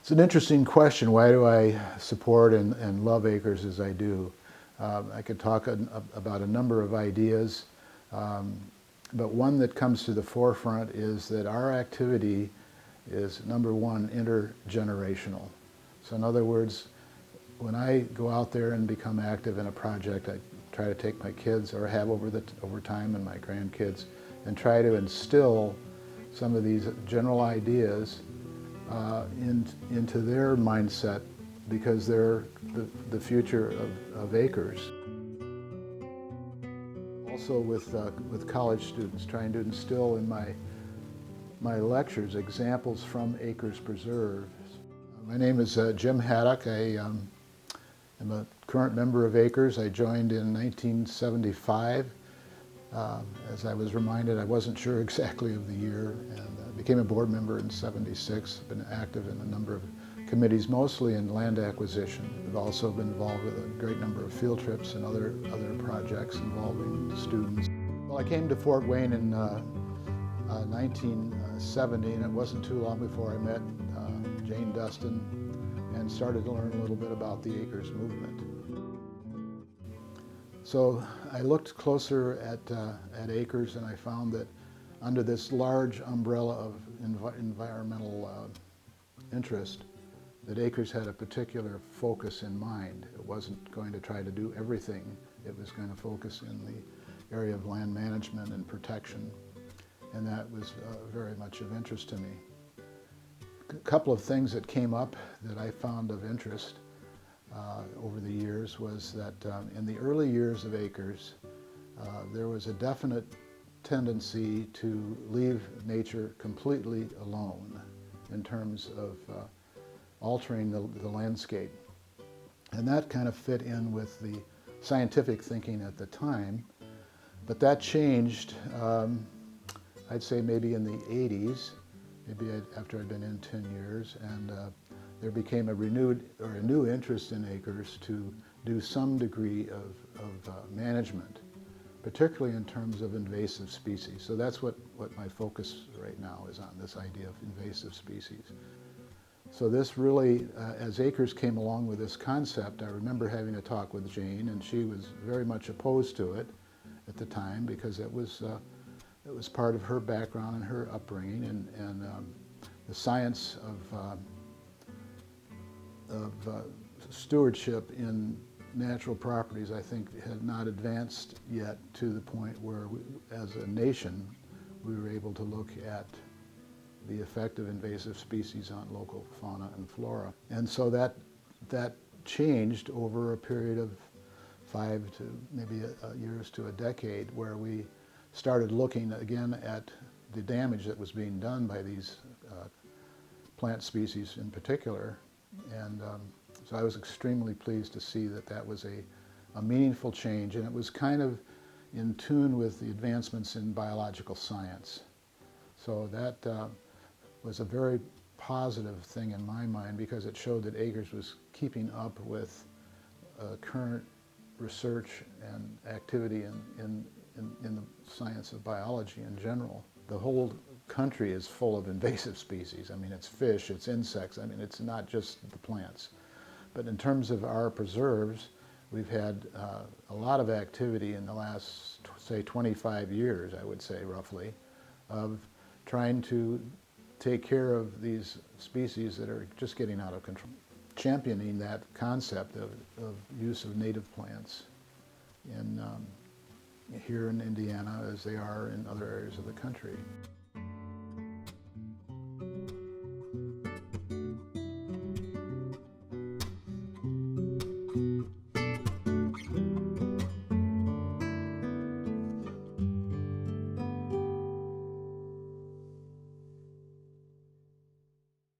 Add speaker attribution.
Speaker 1: It's an interesting question. Why do I support and love acres as I do? I could talk about a number of ideas, but one that comes to the forefront is that our activity is, number one, intergenerational. So in other words, when I go out there and become active in a project, I try to take my kids, or have over time, and my grandkids, and try to instill some of these general ideas into their mindset, because they're the future of acres. Also with college students, trying to instill in my lectures examples from acres preserves. My name is Jim Haddock. I am a current member of Acres. I joined in 1975. As I was reminded, I wasn't sure exactly of the year, and became a board member in '76. I've been active in a number of committees, mostly in land acquisition. I've also been involved with a great number of field trips and other projects involving students. Well, I came to Fort Wayne in 1970, and it wasn't too long before I met Jane Dustin and started to learn a little bit about the Acres movement. So I looked closer at Acres, and I found that under this large umbrella of environmental interest, that Acres had a particular focus in mind. It wasn't going to try to do everything. It was going to focus in the area of land management and protection, and that was very much of interest to me. A couple of things that came up that I found of interest over the years was that in the early years of Acres, there was a definite tendency to leave nature completely alone in terms of altering the landscape. And that kind of fit in with the scientific thinking at the time, but that changed, I'd say maybe in the 80s, maybe after I'd been in 10 years, and there became a new interest in Acres to do some degree of management, particularly in terms of invasive species. So that's what my focus right now is on, this idea of invasive species. So this really, as Acres came along with this concept, I remember having a talk with Jane, and she was very much opposed to it at the time, because it was part of her background and her upbringing, and the science of stewardship in natural properties, I think, had not advanced yet to the point where as a nation, we were able to look at the effect of invasive species on local fauna and flora. And so that changed over a period of 5 to maybe years to a decade, where we started looking again at the damage that was being done by these plant species in particular. And so I was extremely pleased to see that was a meaningful change, and it was kind of in tune with the advancements in biological science. So that was a very positive thing in my mind, because it showed that Acres was keeping up with current research and activity in the science of biology in general. The whole country is full of invasive species. I mean, it's fish, it's insects, I mean, it's not just the plants. But in terms of our preserves, we've had a lot of activity in the last, say, 25 years, I would say, roughly, of trying to take care of these species that are just getting out of control. Championing that concept of use of native plants here in Indiana, as they are in other areas of the country.